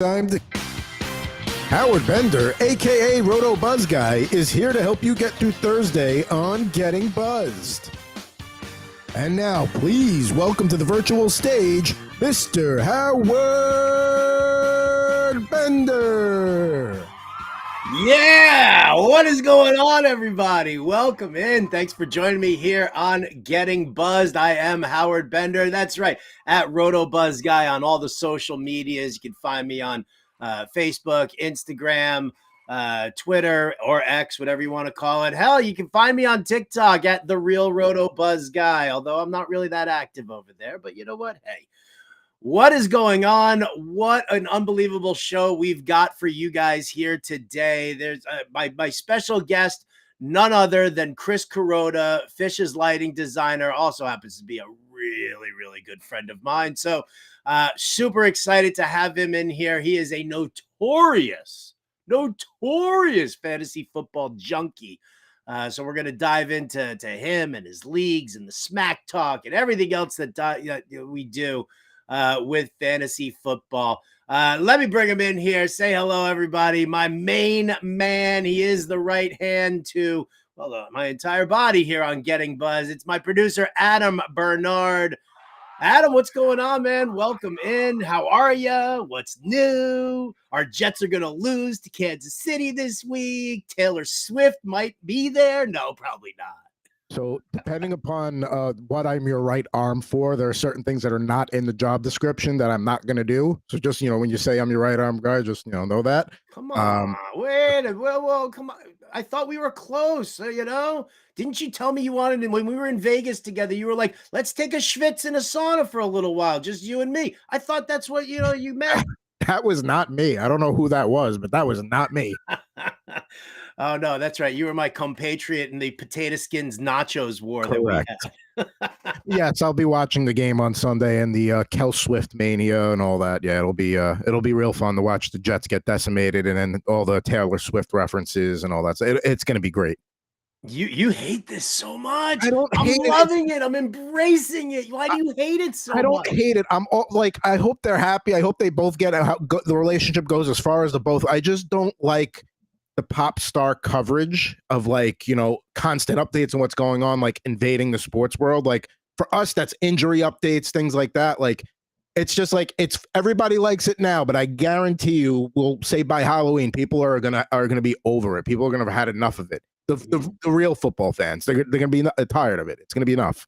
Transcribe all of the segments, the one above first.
Howard Bender, a.k.a. Roto Buzz Guy, is here to help you get through Thursday on Getting Buzzed. And now, please welcome to the virtual stage, Mr. Howard Bender. Yeah, what is going on, everybody? Welcome in. Thanks for joining me here on Getting Buzzed. I am Howard Bender. That's right, at Roto Buzz Guy on all the social medias. You can find me on Facebook, Instagram, Twitter, or X, whatever you want to call it. Hell, you can find me on TikTok at The Real Roto Buzz Guy, although I'm not really that active over there. But you know what? Hey. What is going on? What an unbelievable show we've got for you guys here today. There's my special guest, none other than Chris Kuroda, Phish's lighting designer, also happens to be a really, really good friend of mine. So super excited to have him in here. He is a notorious fantasy football junkie. So we're going to dive into him and his leagues and the smack talk and everything else that we do with fantasy football. Let me bring him in here. Say hello, everybody. My main man. He is the right hand to, my entire body here on Getting Buzz. It's my producer, Adam Bernard. Adam, what's going on, man? Welcome in. How are you? What's new? Our Jets are going to lose to Kansas City this week. Taylor Swift might be there. No, probably not. So depending upon what I'm your right arm for, there are certain things that are not in the job description that I'm not going to do. So just, when you say I'm your right arm guy, just, know that. Come on. Well, come on. I thought we were close, Didn't you tell me you wanted to, when we were in Vegas together, you were like, let's take a schwitz in a sauna for a little while, just you and me. I thought that's what, you meant. That was not me. I don't know who that was, but that was not me. Oh, no, that's right. You were my compatriot in the potato skins nachos war. Correct. That we had. Yes, I'll be watching the game on Sunday and the Kelce Swift mania and all that. Yeah, it'll be real fun to watch the Jets get decimated and then all the Taylor Swift references and all that. So it's going to be great. You hate this so much. I'm loving it. I'm embracing it. Why do you hate it so much? I don't hate it. I'm I hope they're happy. I hope they both get the relationship goes as far as the both. I just don't like the pop star coverage of constant updates and what's going on, invading the sports world. For us, that's injury updates, things like that. It's just it's everybody likes it now, but I guarantee you, we'll say by Halloween, people are gonna be over it. People are gonna have had enough of it. The real football fans, they're gonna be tired of it. It's gonna be enough.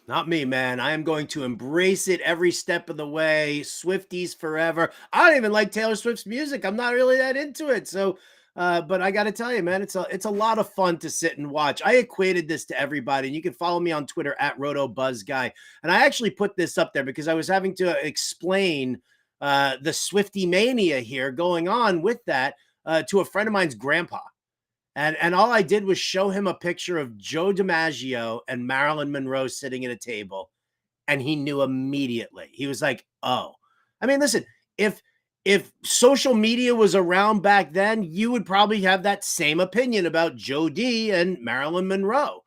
Not me, man. I am going to embrace it every step of the way. Swifties forever. I don't even like Taylor Swift's music. I'm not really that into it. So. But I got to tell you, man, it's a lot of fun to sit and watch. I equated this to everybody, and you can follow me on Twitter at Roto Buzz Guy. And I actually put this up there because I was having to explain the Swiftie mania here going on with that to a friend of mine's grandpa. And all I did was show him a picture of Joe DiMaggio and Marilyn Monroe sitting at a table, and he knew immediately. He was like, oh. I mean, listen, if social media was around back then, you would probably have that same opinion about Joe D and Marilyn Monroe.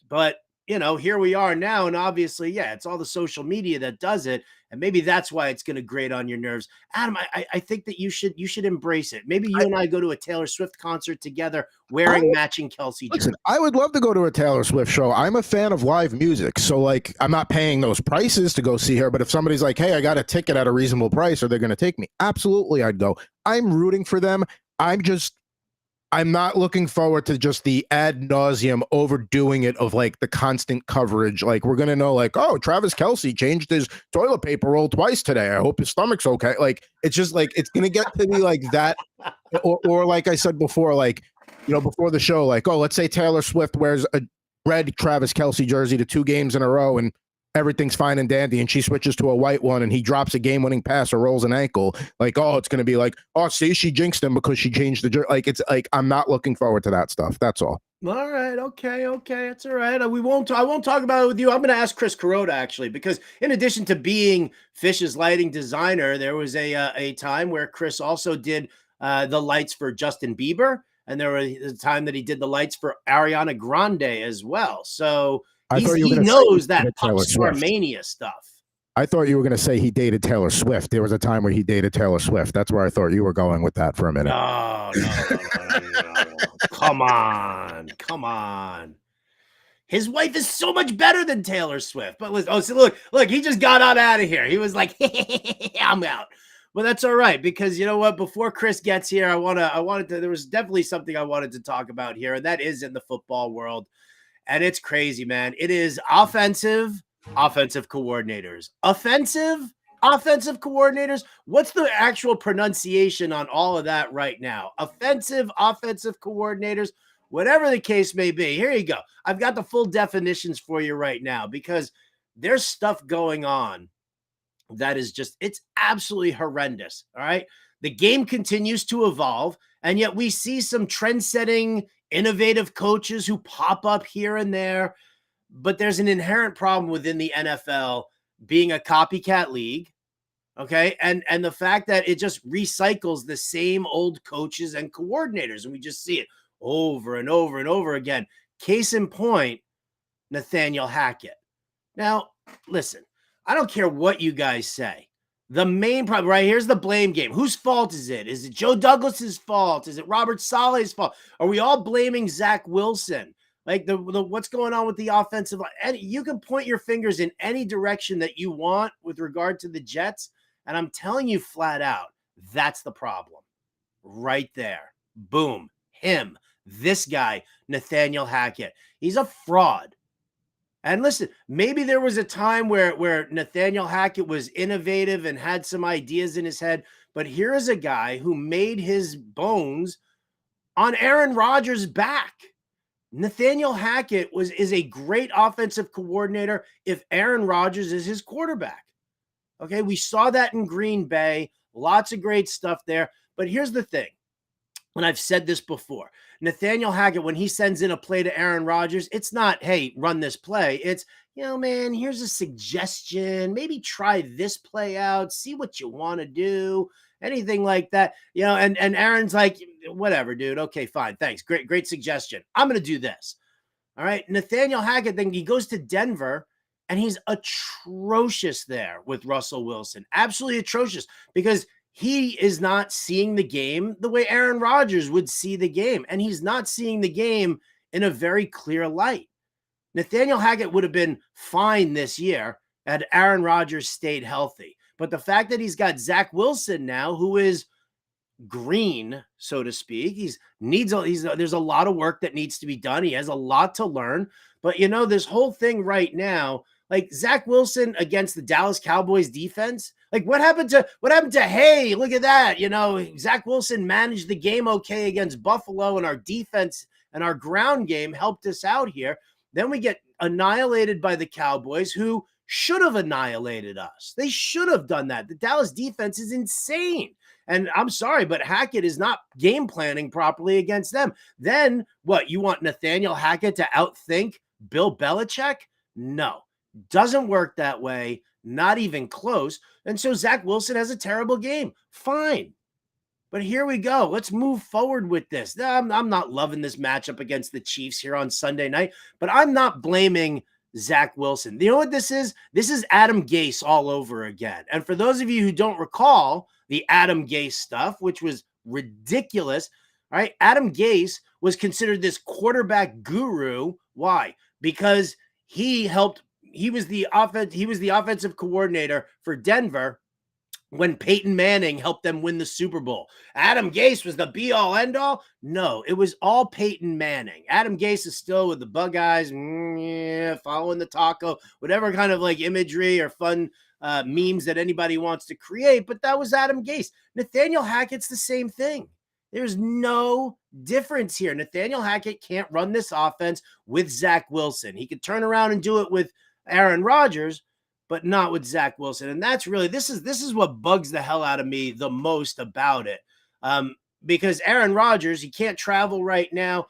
But, here we are now. And obviously, yeah, it's all the social media that does it. And maybe that's why it's going to grate on your nerves. Adam, I think that you should embrace it. Maybe you and I go to a Taylor Swift concert together wearing matching Kelce jerseys. Listen, I would love to go to a Taylor Swift show. I'm a fan of live music. So I'm not paying those prices to go see her. But if somebody's like, hey, I got a ticket at a reasonable price, are they going to take me? Absolutely, I'd go. I'm rooting for them. I'm not looking forward to just the ad nauseum overdoing it of the constant coverage. We're going to know oh, Travis Kelce changed his toilet paper roll twice today. I hope his stomach's okay. It's just it's going to get to be that. Or like I said before, before the show, oh, let's say Taylor Swift wears a red Travis Kelce jersey to 2 games in a row and everything's fine and dandy, and she switches to a white one and he drops a game-winning pass or rolls an ankle. Oh, it's going to be oh, see, she jinxed him because she changed the jersey. I'm not looking forward to that stuff. That's all. All right. Okay. That's all right. I won't talk about it with you. I'm going to ask Chris Kuroda, actually, because in addition to being Phish's lighting designer, there was a time where Chris also did the lights for Justin Bieber. And there was a time that he did the lights for Ariana Grande as well. So he knows that pop star mania stuff. I thought you were going to say he dated Taylor Swift. There was a time where he dated Taylor Swift. That's where I thought you were going with that for a minute. No. Come on. His wife is so much better than Taylor Swift. But listen, so look, he just got on out of here. He was like, I'm out. Well, that's all right, because you know what? Before Chris gets here, there was definitely something I wanted to talk about here, and that is in the football world. And it's crazy, man. It is offensive coordinators. Offensive coordinators. What's the actual pronunciation on all of that right now? Offensive coordinators, whatever the case may be. Here you go. I've got the full definitions for you right now, because there's stuff going on that is it's absolutely horrendous. All right. The game continues to evolve, and yet we see some trend-setting, innovative coaches who pop up here and there. But there's an inherent problem within the NFL being a copycat league. Okay. And the fact that it just recycles the same old coaches and coordinators. And we just see it over and over and over again. Case in point, Nathaniel Hackett. Now, listen, I don't care what you guys say. The main problem, right? Here's the blame game. Whose fault is it? Is it Joe Douglas's fault? Is it Robert Saleh's fault? Are we all blaming Zach Wilson? Like the what's going on with the offensive line? And you can point your fingers in any direction that you want with regard to the Jets. And I'm telling you flat out, that's the problem. Right there. Boom. Him. This guy, Nathaniel Hackett. He's a fraud. And listen, maybe there was a time where Nathaniel Hackett was innovative and had some ideas in his head, but here is a guy who made his bones on Aaron Rodgers' back. Nathaniel Hackett is a great offensive coordinator if Aaron Rodgers is his quarterback. Okay, we saw that in Green Bay. Lots of great stuff there. But here's the thing, and I've said this before. Nathaniel Hackett, when he sends in a play to Aaron Rodgers, it's not, hey, run this play. It's, man, here's a suggestion. Maybe try this play out. See what you want to do. Anything like that. And Aaron's like, whatever, dude. Okay, fine. Thanks. Great suggestion. I'm going to do this. All right. Nathaniel Hackett, then he goes to Denver, and he's atrocious there with Russell Wilson. Absolutely atrocious, because he is not seeing the game the way Aaron Rodgers would see the game. And he's not seeing the game in a very clear light. Nathaniel Hackett would have been fine this year had Aaron Rodgers stayed healthy. But the fact that he's got Zach Wilson now, who is green, so to speak, there's a lot of work that needs to be done. He has a lot to learn. But, this whole thing right now, like Zach Wilson against the Dallas Cowboys defense, like what happened to, hey, look at that. Zach Wilson managed the game okay against Buffalo, and our defense and our ground game helped us out here. Then we get annihilated by the Cowboys, who should have annihilated us. They should have done that. The Dallas defense is insane. And I'm sorry, but Hackett is not game planning properly against them. Then what? You want Nathaniel Hackett to outthink Bill Belichick? No, doesn't work that way. Not even close. And so Zach Wilson has a terrible game. Fine. But here we go. Let's move forward with this. I'm not loving this matchup against the Chiefs here on Sunday night, but I'm not blaming Zach Wilson. You know what this is? This is Adam Gase all over again. And for those of you who don't recall the Adam Gase stuff, which was ridiculous, all right, Adam Gase was considered this quarterback guru. Why? Because he was the offensive coordinator for Denver when Peyton Manning helped them win the Super Bowl. Adam Gase was the be-all, end-all? No, it was all Peyton Manning. Adam Gase is still with the bug eyes, following the taco, whatever kind of like imagery or fun memes that anybody wants to create, but that was Adam Gase. Nathaniel Hackett's the same thing. There's no difference here. Nathaniel Hackett can't run this offense with Zach Wilson. He could turn around and do it with Aaron Rodgers, but not with Zach Wilson. And that's really, this is what bugs the hell out of me the most about it. Because Aaron Rodgers, he can't travel right now.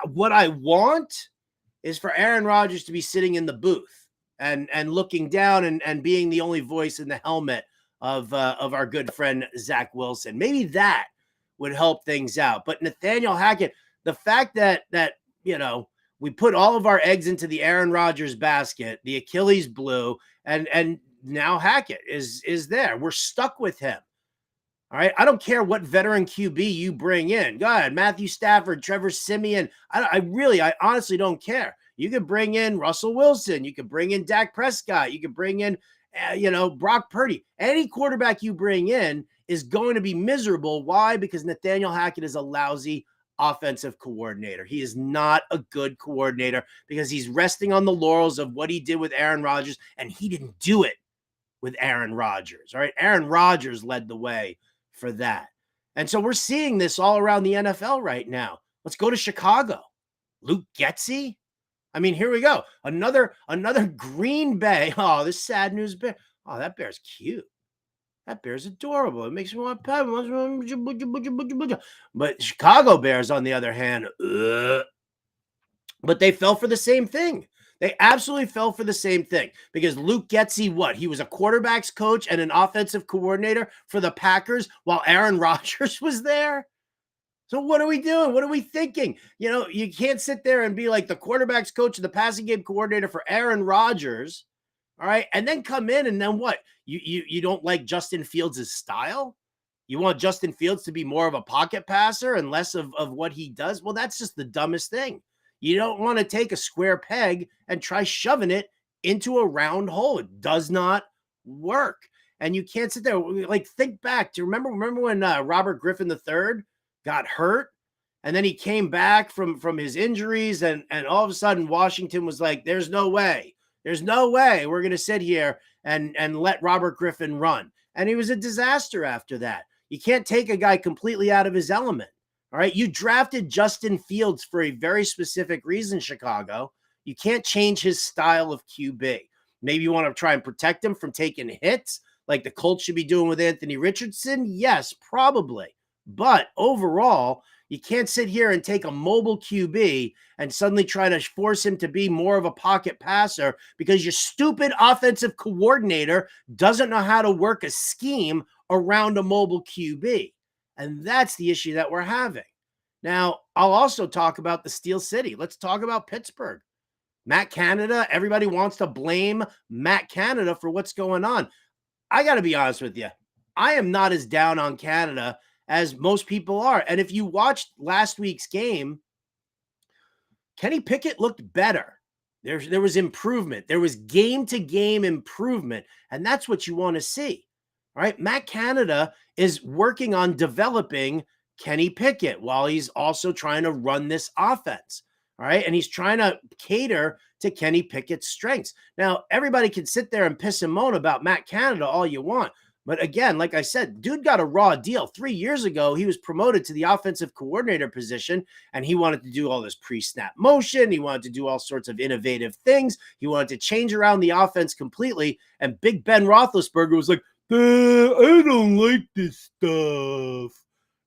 What I want is for Aaron Rodgers to be sitting in the booth and looking down and being the only voice in the helmet of our good friend Zach Wilson. Maybe that would help things out. But Nathaniel Hackett, the fact that we put all of our eggs into the Aaron Rodgers basket, the Achilles blue, and now Hackett is there. We're stuck with him. All right. I don't care what veteran QB you bring in. Go ahead, Matthew Stafford, Trevor Siemian. I honestly don't care. You could bring in Russell Wilson. You could bring in Dak Prescott. You could bring in, Brock Purdy. Any quarterback you bring in is going to be miserable. Why? Because Nathaniel Hackett is a lousy offensive coordinator. He is not a good coordinator because he's resting on the laurels of what he did with Aaron Rodgers, and he didn't do it with Aaron Rodgers. All right. Aaron Rodgers led the way for that. And so we're seeing this all around the NFL right now. Let's go to Chicago. Luke Getsy. I mean, here we go. Another Green Bay. Oh, this sad news bear. Oh, that bear's cute. That bear's adorable. It makes me want to pet him. But Chicago Bears, on the other hand, but they fell for the same thing. They absolutely fell for the same thing because Luke Getsy, what? He was a quarterback's coach and an offensive coordinator for the Packers while Aaron Rodgers was there. So what are we doing? What are we thinking? You can't sit there and be like the quarterback's coach and the passing game coordinator for Aaron Rodgers, all right? And then come in and then what? You don't like Justin Fields' style? You want Justin Fields to be more of a pocket passer and less of what he does? Well, that's just the dumbest thing. You don't want to take a square peg and try shoving it into a round hole. It does not work. And you can't sit there, like, think back to remember when Robert Griffin III got hurt and then he came back from his injuries and all of a sudden Washington was like, there's no way we're going to sit here and let Robert Griffin run. And he was a disaster after that. You can't take a guy completely out of his element. All right. You drafted Justin Fields for a very specific reason, Chicago. You can't change his style of QB. Maybe you want to try and protect him from taking hits like the Colts should be doing with Anthony Richardson. Yes, probably. But overall, you can't sit here and take a mobile QB and suddenly try to force him to be more of a pocket passer because your stupid offensive coordinator doesn't know how to work a scheme around a mobile QB. And that's the issue that we're having. Now, I'll also talk about the Steel City. Let's talk about Pittsburgh. Matt Canada, everybody wants to blame Matt Canada for what's going on. I got to be honest with you. I am not as down on Canada as most people are. And if you watched last week's game, Kenny Pickett looked better. There was improvement. There was game-to-game improvement. And that's what you want to see. All right, Matt Canada is working on developing Kenny Pickett while he's also trying to run this offense. All right, and he's trying to cater to Kenny Pickett's strengths. Now, everybody can sit there and piss and moan about Matt Canada all you want. But again, like I said, dude got a raw deal. 3 years ago, he was promoted to the offensive coordinator position, and he wanted to do all this pre-snap motion. He wanted to do all sorts of innovative things. He wanted to change around the offense completely. And Big Ben Roethlisberger was like, I don't like this stuff,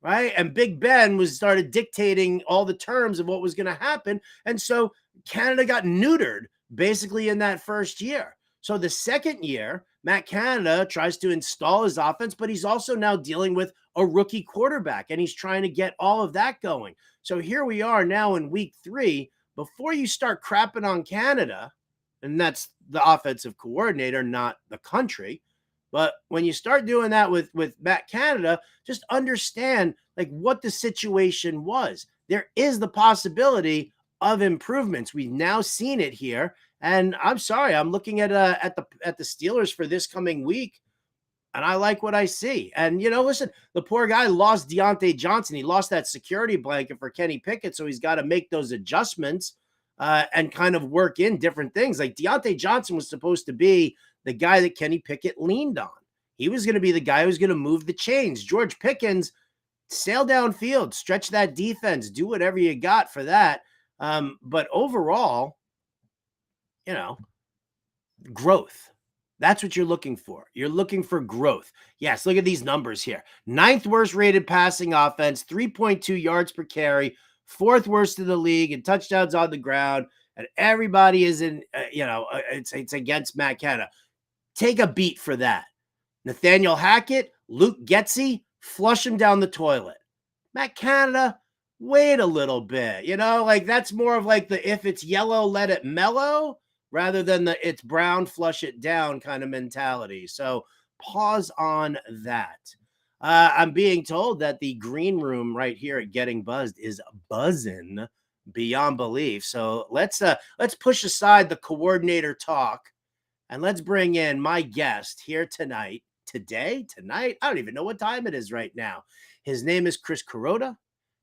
right? And Big Ben started dictating all the terms of what was going to happen. And so Canada got neutered basically in that first year. So the second year, Matt Canada tries to install his offense, but he's also now dealing with a rookie quarterback, and he's trying to get all of that going. So here we are now in week 3. Before you start crapping on Canada, and that's the offensive coordinator, not the country, but when you start doing that with Matt Canada, just understand like what the situation was. There is the possibility of improvements. We've now seen it here. And I'm sorry, I'm looking at the Steelers for this coming week, and I like what I see. And, listen, the poor guy lost Deontay Johnson. He lost that security blanket for Kenny Pickett, so he's got to make those adjustments and kind of work in different things. Like Deontay Johnson was supposed to be the guy that Kenny Pickett leaned on. He was going to be the guy who was going to move the chains. George Pickens, sail downfield, stretch that defense, do whatever you got for that. But overall, growth. That's what you're looking for. You're looking for growth. Yes, look at these numbers here. 9th worst rated passing offense, 3.2 yards per carry, 4th worst in the league, and touchdowns on the ground. And everybody is in, it's against Matt Canada. Take a beat for that. Nathaniel Hackett, Luke Getsy, flush him down the toilet. Matt Canada, wait a little bit. That's more of like the if it's yellow, let it mellow. rather than the it's brown, flush it down kind of mentality. So pause on that. I'm being told that the green room right here at Getting Buzzed is buzzing beyond belief. So let's push aside the coordinator talk and let's bring in my guest here tonight. Tonight, I don't even know what time it is right now. His name is Chris Kuroda.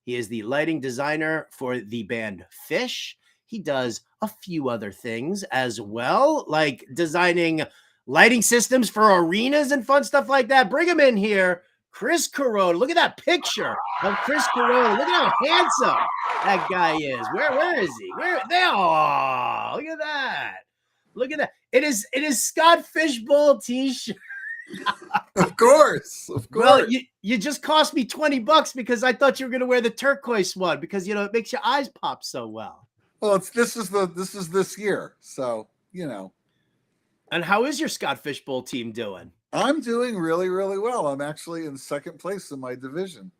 He is the lighting designer for the band Phish. He does a few other things as well, like designing lighting systems for arenas and fun stuff like that. Bring him in here, Chris Kuroda. Look at that picture of Chris Kuroda. Look at how handsome that guy is. Where is he? Where there? Oh, look at that. Look at that. It is Scott Fishbowl t-shirt. Of course. Well, you just cost me $20 because I thought you were going to wear the turquoise one because it makes your eyes pop so well. Well, this is this year, so And how is your Scott Fishbowl team doing? I'm doing really, really well. I'm actually in second place in my division.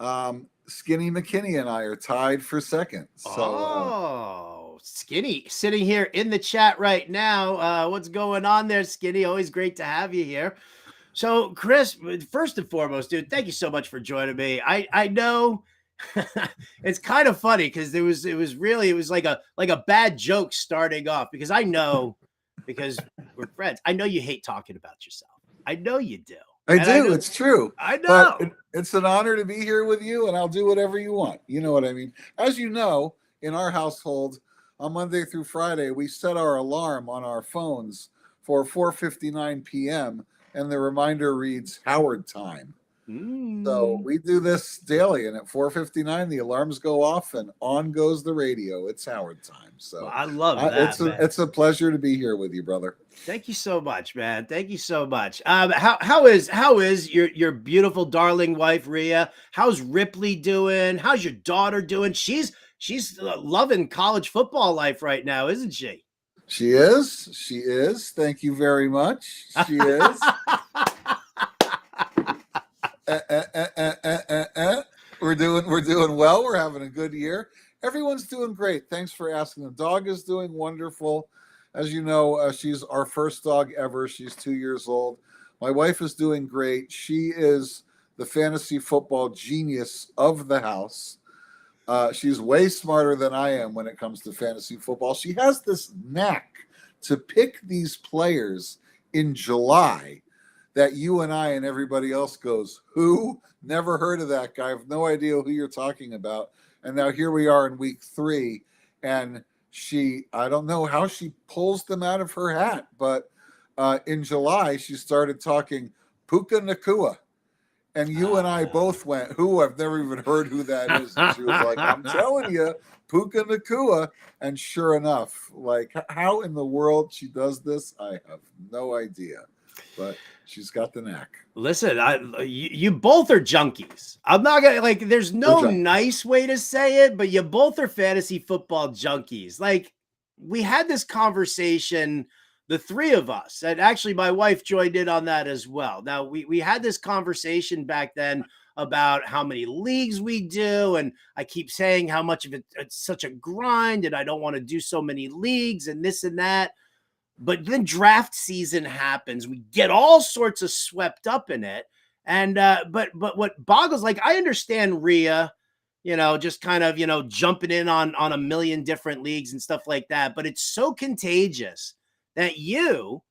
Skinny McKinney and I are tied for second. So, Skinny sitting here in the chat right now. What's going on there, Skinny? Always great to have you here. So, Chris, first and foremost, dude, thank you so much for joining me. I know it's kind of funny because it was like a bad joke starting off because I know because we're friends. I know you hate talking about yourself. I know you do. I do. It's true. I know. But it's an honor to be here with you, and I'll do whatever you want. You know what I mean? As you know, in our household, on Monday through Friday, we set our alarm on our phones for 4:59 p.m., and the reminder reads Howard time. So we do this daily, and at 4:59, the alarms go off, and on goes the radio. It's Howard time. So I love that. It's a pleasure to be here with you, brother. Thank you so much, man. Thank you so much. How is your beautiful darling wife Rhea? How's Ripley doing? How's your daughter doing? She's loving college football life right now, isn't she? She is. Thank you very much. She is. We're doing well. We're having a good year. Everyone's doing great. Thanks for asking. The dog is doing wonderful. As you know, she's our first dog ever. She's 2 years old. My wife is doing great. She is the fantasy football genius of the house. She's way smarter than I am when it comes to fantasy football. She has this knack to pick these players in July that you and I and everybody else goes, who? Never heard of that guy. I have no idea who you're talking about. And now here we are in week 3, and I don't know how she pulls them out of her hat, but in July, she started talking Puka Nakua. And you and I both went, who? I've never even heard who that is. And she was like, I'm telling you, Puka Nakua. And sure enough, like how in the world she does this, I have no idea. But she's got the knack. Listen, you both are junkies. I'm not gonna there's no nice way to say it, but you both are fantasy football junkies. Like we had this conversation, the three of us, and actually my wife joined in on that as well. Now we had this conversation back then about how many leagues we do, and I keep saying how much of it's such a grind, and I don't want to do so many leagues and this and that. But then draft season happens. We get all sorts of swept up in it. And but what boggles, like I understand Rhea, just kind of, jumping in on a million different leagues and stuff like that. But it's so contagious that you're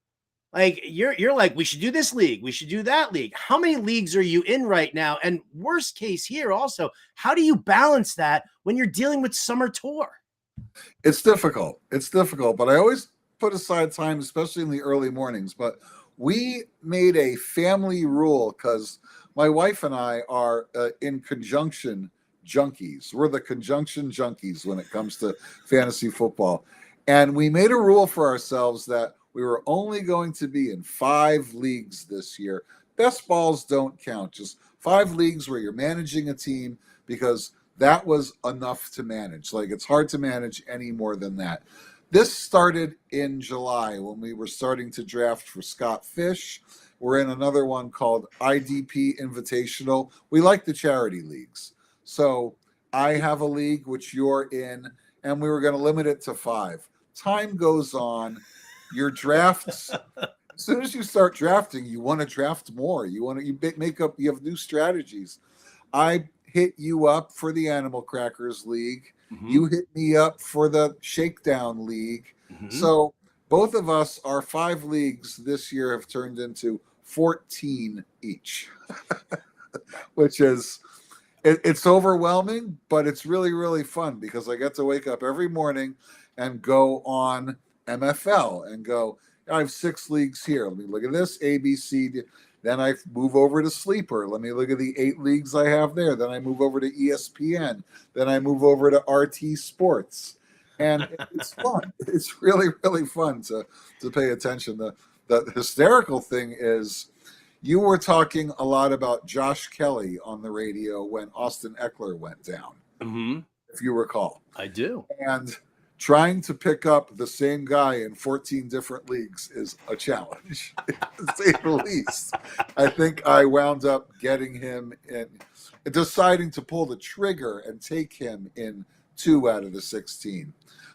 like, we should do this league. We should do that league. How many leagues are you in right now? And worst case here also, how do you balance that when you're dealing with summer tour? It's difficult. But I always put aside time, especially in the early mornings. But we made a family rule because my wife and I are in conjunction junkies. We're the conjunction junkies when it comes to fantasy football. And we made a rule for ourselves that we were only going to be in 5 leagues this year. Best balls don't count. Just 5 leagues where you're managing a team, because that was enough to manage. Like, it's hard to manage any more than that. This started in July when we were starting to draft for Scott Phish. We're in another one called IDP Invitational. We like the charity leagues. So I have a league which you're in, and we were going to limit it to 5. time goes on, your drafts. As soon as you start drafting, you want to draft more. You have new strategies. I hit you up for the Animal Crackers League. Mhm. You hit me up for the Shakedown League. Mhm. So both of us, our 5 leagues this year have turned into 14 each, which is, it's overwhelming, but it's really, really fun because I get to wake up every morning and go on MFL and go, I have 6 leagues here. Let me look at this, A, B, C, D. Then I move over to Sleeper. Let me look at the 8 leagues I have there. Then I move over to ESPN. Then I move over to RT Sports. And it's fun. It's really, really fun to pay attention. The hysterical thing is, you were talking a lot about Josh Kelly on the radio when Austin Eckler went down, if you recall. I do. And trying to pick up the same guy in 14 different leagues is a challenge, to say the least. I think I wound up getting him in, deciding to pull the trigger and take him in 2 out of the 16.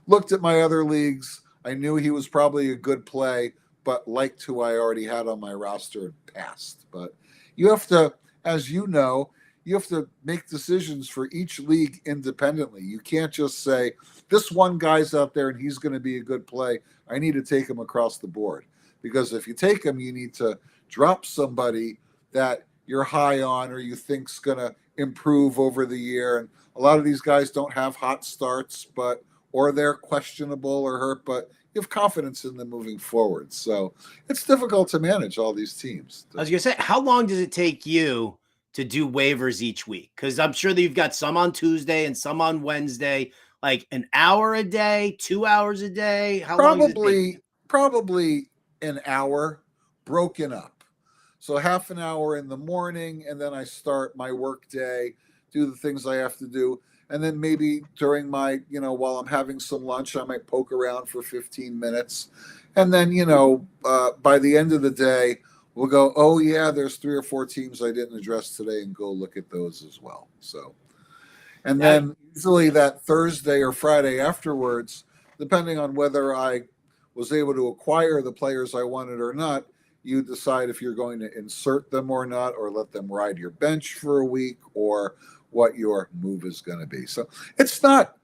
Looked at my other leagues. I knew he was probably a good play, but liked who I already had on my roster and passed. But you have to, as you know, you have to make decisions for each league independently. You can't just say, this one guy's out there and he's going to be a good play. I need to take him across the board. Because if you take him, you need to drop somebody that you're high on or you think's going to improve over the year. And a lot of these guys don't have hot starts, or they're questionable or hurt, but you have confidence in them moving forward. So it's difficult to manage all these teams. I was going to say, how long does it take you to do waivers each week? Because I'm sure that you've got some on Tuesday and some on Wednesday, like an hour a day, 2 hours a day. How long does it take? Probably an hour broken up. So half an hour in the morning, and then I start my work day, do the things I have to do. And then maybe during my, while I'm having some lunch, I might poke around for 15 minutes. And then, by the end of the day, we'll go, oh, yeah, there's 3 or 4 teams I didn't address today, and go look at those as well. So, and then usually that Thursday or Friday afterwards, depending on whether I was able to acquire the players I wanted or not, you decide if you're going to insert them or not, or let them ride your bench for a week, or what your move is going to be. So it's not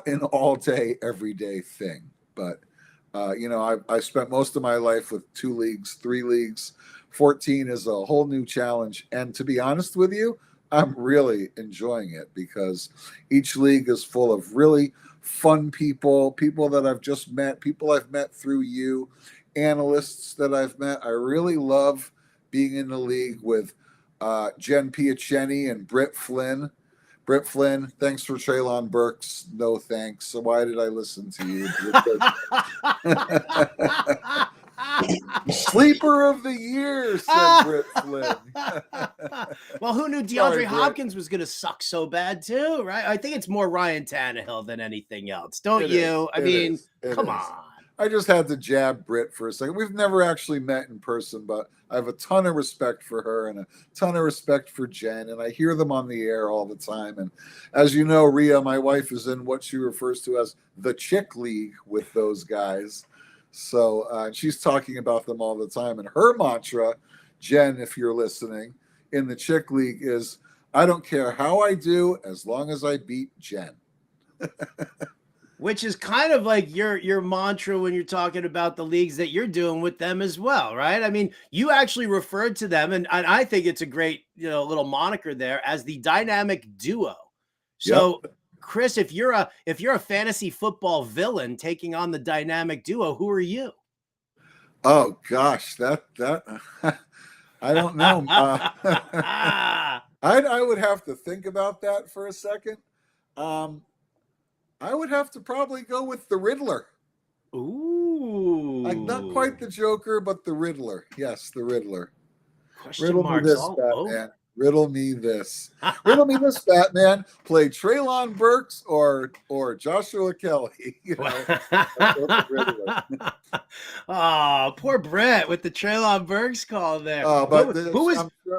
an all day, everyday thing, but I spent most of my life with 2 leagues, 3 leagues. 14 is a whole new challenge. And to be honest with you, I'm really enjoying it because each league is full of really fun people that I've just met, people I've met through you, analysts that I've met. I really love being in the league with Jen Piacenti and Britt Flynn. Britt Flynn, thanks for Treylon Burks. No thanks. So why did I listen to you? Sleeper of the year, said Britt Flynn. Well, who knew DeAndre Hopkins was going to suck so bad too, right? I think it's more Ryan Tannehill than anything else. Don't you? I mean, come on. I just had to jab Britt for a second. We've never actually met in person, but I have a ton of respect for her and a ton of respect for Jen, and I hear them on the air all the time. And as you know, Rhea, my wife, is in what she refers to as the chick league with those guys. So she's talking about them all the time. And her mantra, Jen, if you're listening, in the chick league is, I don't care how I do as long as I beat Jen. Which is kind of like your mantra when you're talking about the leagues that you're doing with them as well, right? I mean, you actually referred to them, and I think it's a great, little moniker there, as the dynamic duo. So, yep. Chris, if you're a fantasy football villain taking on the dynamic duo, who are you? Oh gosh, that I don't know. I would have to think about that for a second. I would have to probably go with the Riddler. Ooh. Like, not quite the Joker, but the Riddler. Yes, the Riddler. Riddle me this, Batman. Riddle me this. Riddle me this, Batman. Play Treylon Burks or Joshua Kelly. Oh, poor Brett with the Treylon Burks call there. But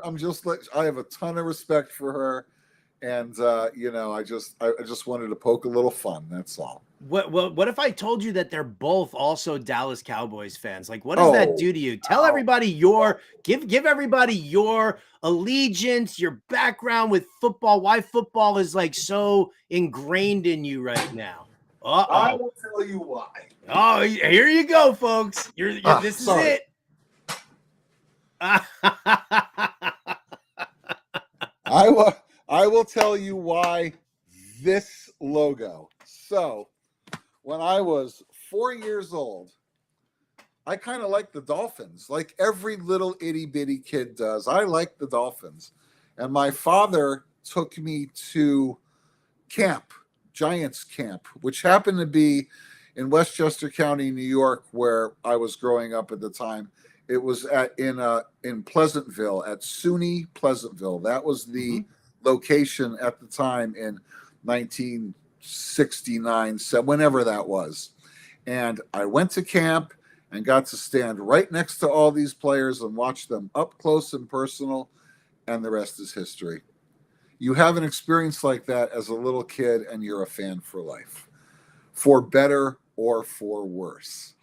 I'm just like, I have a ton of respect for her. And I just wanted to poke a little fun. That's all. What if I told you that they're both also Dallas Cowboys fans? Like, what does that do to you? Tell everybody give everybody your allegiance, your background with football, why football is like so ingrained in you right now. I will tell you why. Oh, here you go, folks. This is it. I will tell you why this logo. So, when I was 4 years old, I kind of liked the Dolphins, like every little itty bitty kid does. I liked the Dolphins. And my father took me to camp, Giants camp, which happened to be in Westchester County, New York, where I was growing up at the time. It was in Pleasantville, at SUNY Pleasantville. That was the location at the time in 1969, so whenever that was. And I went to camp and got to stand right next to all these players and watch them up close and personal, and the rest is history. You have an experience like that as a little kid, and you're a fan for life, for better or for worse.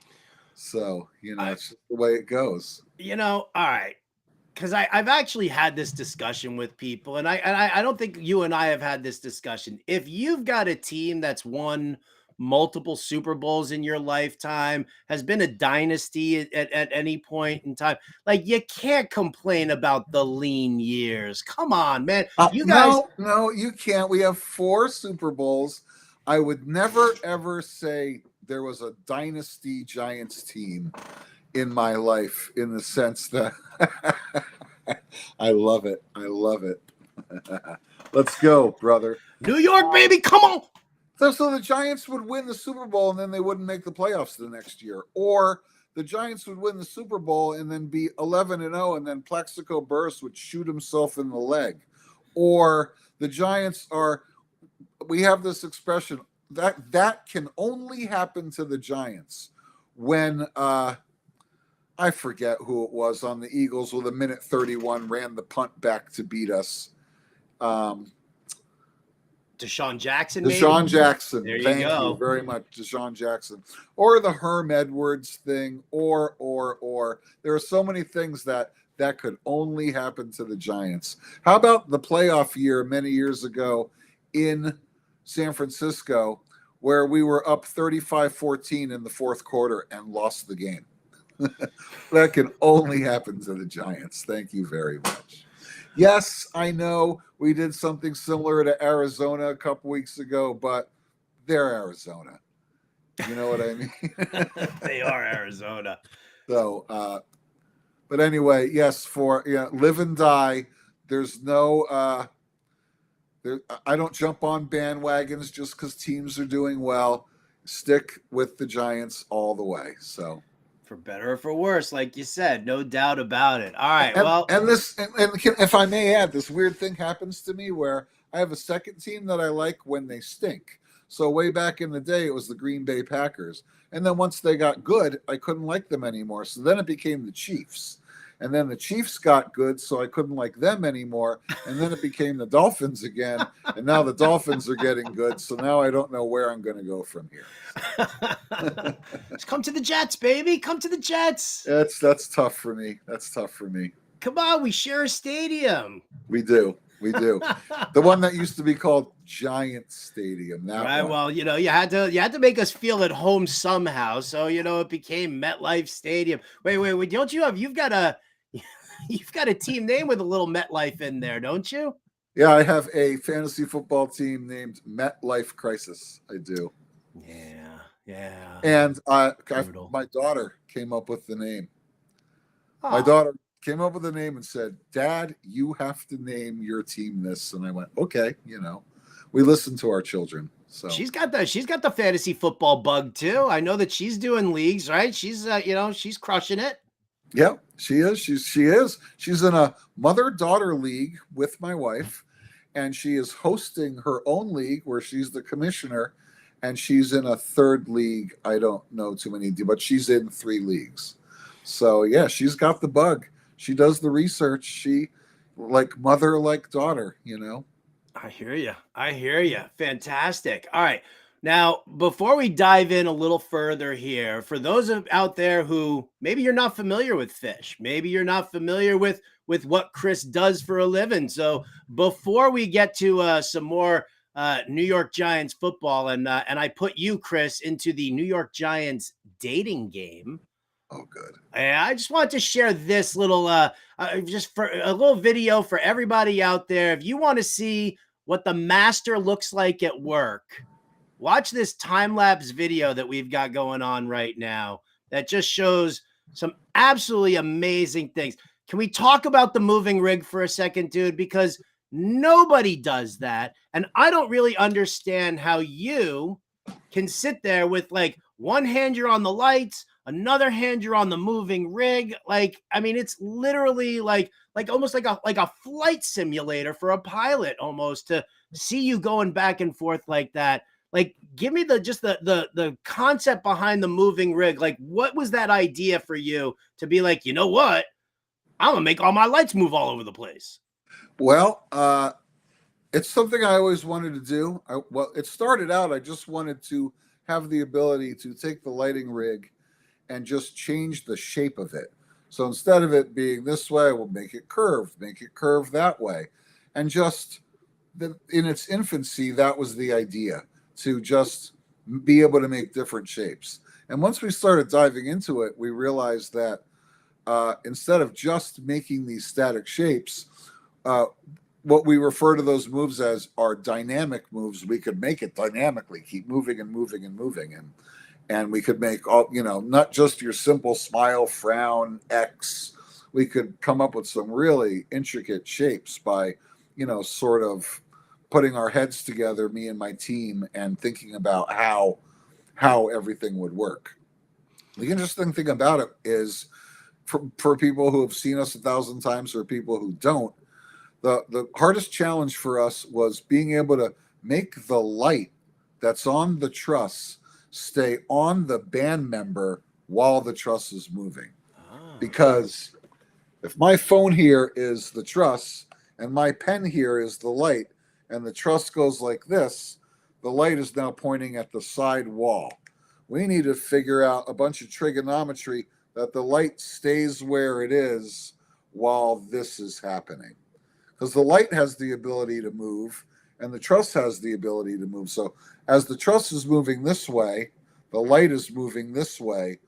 So, it's just the way it goes. All right. Because I've actually had this discussion with people, and I don't think you and I have had this discussion. If you've got a team that's won multiple Super Bowls in your lifetime, has been a dynasty at any point in time, like, you can't complain about the lean years. Come on, man. You guys. No, you can't. We have 4 Super Bowls. I would never, ever say there was a dynasty Giants team in my life, in the sense that I love it. Let's go, brother. New York, baby, come on. So the Giants would win the Super Bowl and then they wouldn't make the playoffs the next year. Or the Giants would win the Super Bowl and then be 11-0, and then Plaxico Burress would shoot himself in the leg. Or the Giants we have this expression that can only happen to the Giants when I forget who it was on the Eagles with a minute 31 ran the punt back to beat us. Deshaun Jackson. Deshaun Jackson. There you Thank go. you very much, Deshaun Jackson. Or the Herm Edwards thing. Or. There are so many things that could only happen to the Giants. How about the playoff year many years ago in San Francisco, where we were up 35-14 in the fourth quarter and lost the game? That can only happen to the Giants. Thank you very much. Yes, I know we did something similar to Arizona a couple weeks ago, but they're Arizona. You know what I mean? They are Arizona. So, but anyway, yes, live and die. There's no, I don't jump on bandwagons just because teams are doing well. Stick with the Giants all the way. So, for better or for worse, like you said, no doubt about it. All right. And if I may add, this weird thing happens to me where I have a second team that I like when they stink. So way back in the day, it was the Green Bay Packers. And then once they got good, I couldn't like them anymore. So then it became the Chiefs. And then the Chiefs got good, so I couldn't like them anymore. And then it became the Dolphins again. And now the Dolphins are getting good. So now I don't know where I'm going to go from here. Just come to the Jets, baby. Come to the Jets. That's tough for me. Come on, we share a stadium. We do. The one that used to be called Giant Stadium. Right. One. Well, you had to make us feel at home somehow. So, it became MetLife Stadium. Wait. Don't you've got a team name with a little MetLife in there, don't you? Yeah, I have a fantasy football team named MetLife Crisis. I do. Yeah. And my daughter came up with the name. Oh. My daughter came up with the name and said, "Dad, you have to name your team this." And I went, "Okay." We listen to our children. So she's got the fantasy football bug too. I know that she's doing leagues, right? She's she's crushing it. Yeah, she is. She is. She's in a mother-daughter league with my wife, and she is hosting her own league where she's the commissioner, and she's in a third league. I don't know too many, but she's in 3 leagues. So yeah, she's got the bug. She does the research. She like mother, like daughter, I hear you. I hear you. Fantastic. All right. Now, before we dive in a little further here, for those out there who maybe you're not familiar with Phish, maybe you're not familiar with what Chris does for a living. So before we get to some more New York Giants football, and I put you, Chris, into the New York Giants dating game. Oh, good. I just want to share this little, just for a little video for everybody out there. If you want to see what the master looks like at work, watch this time-lapse video that we've got going on right now that just shows some absolutely amazing things. Can we talk about the moving rig for a second, dude? Because nobody does that. And I don't really understand how you can sit there with like one hand you're on the lights, another hand you're on the moving rig. Like, I mean, it's literally like almost like a flight simulator for a pilot almost, to see you going back and forth like that. Like, give me the concept behind the moving rig. Like, what was that idea for you to be like, you know what? I'm gonna make all my lights move all over the place. Well, it's something I always wanted to do. Well, it started out, I just wanted to have the ability to take the lighting rig and just change the shape of it. So instead of it being this way, we'll make it curved that way. And just in its infancy, that was the idea, to just be able to make different shapes. And once we started diving into it, we realized that instead of just making these static shapes, what we refer to those moves as are dynamic moves. We could make it dynamically, keep moving and moving and moving. And we could make all, not just your simple smile, frown, X. We could come up with some really intricate shapes by, sort of putting our heads together, me and my team, and thinking about how everything would work. The interesting thing about it is, for people who have seen us 1,000 times or people who don't, the hardest challenge for us was being able to make the light that's on the truss stay on the band member while the truss is moving. Because if my phone here is the truss and my pen here is the light, and the truss goes like this, the light is now pointing at the side wall. We need to figure out a bunch of trigonometry that the light stays where it is while this is happening. Because the light has the ability to move and the truss has the ability to move. So as the truss is moving this way, the light is moving this way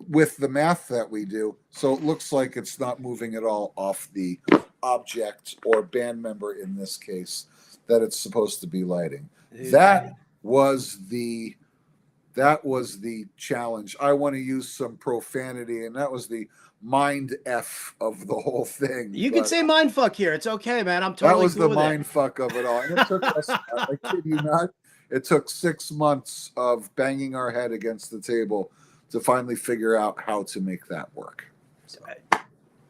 with the math that we do. So it looks like it's not moving at all off the object or band member in this case that it's supposed to be lighting. That was the challenge. I want to use some profanity, and that was the mind F of the whole thing. You can say mind fuck here. It's okay, man. I'm totally that was cool the with mind fuck of it all. And it took us, I kid you not, it took 6 months of banging our head against the table to finally figure out how to make that work. So.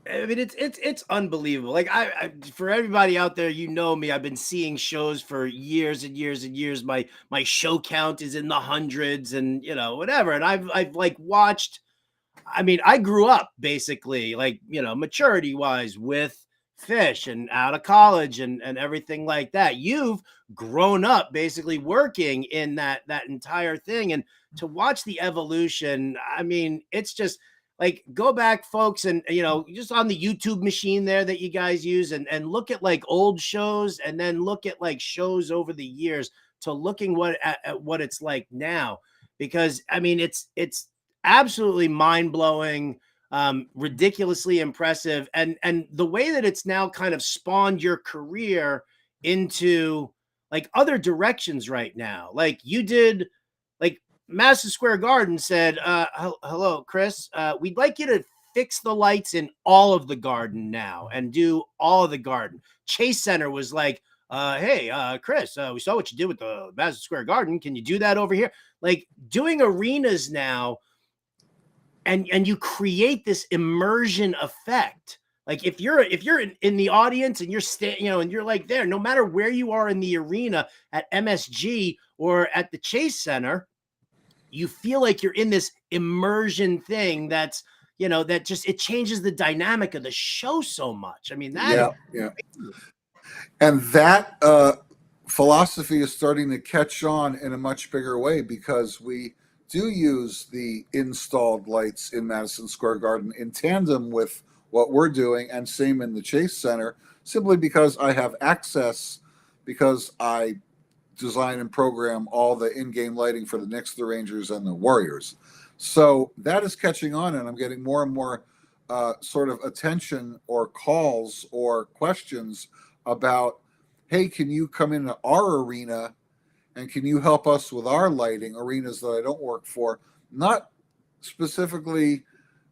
I mean, it's unbelievable. Like I for everybody out there, me, I've been seeing shows for years and years and years. My show count is in the hundreds and whatever. And I've like watched, I mean, I grew up basically like, maturity wise with Phish and out of college and everything like that. You've grown up basically working in that entire thing. And to watch the evolution, I mean, it's just like, go back, folks, and just on the YouTube machine there that you guys use, and look at like old shows, and then look at like shows over the years to looking at what it's like now. Because I mean, it's absolutely mind-blowing, ridiculously impressive, and the way that it's now kind of spawned your career into like other directions right now. Like you did, like Madison Square Garden said, hello, Chris, we'd like you to fix the lights in all of the garden now and do all of the garden. Chase Center was like, hey, Chris, we saw what you did with the Madison Square Garden. Can you do that over here? Like doing arenas now, and you create this immersion effect. Like if you're in the audience and you're and you're like there, no matter where you are in the arena at MSG or at the Chase Center, you feel like you're in this immersion thing that's, that just, it changes the dynamic of the show so much. I mean, yeah. And that philosophy is starting to catch on in a much bigger way because we do use the installed lights in Madison Square Garden in tandem with what we're doing, and same in the Chase Center, simply because I have access, because I design and program all the in-game lighting for the Knicks, the Rangers, and the Warriors. So that is catching on, and I'm getting more and more sort of attention or calls or questions about, hey, can you come into our arena and can you help us with our lighting, arenas that I don't work for, not specifically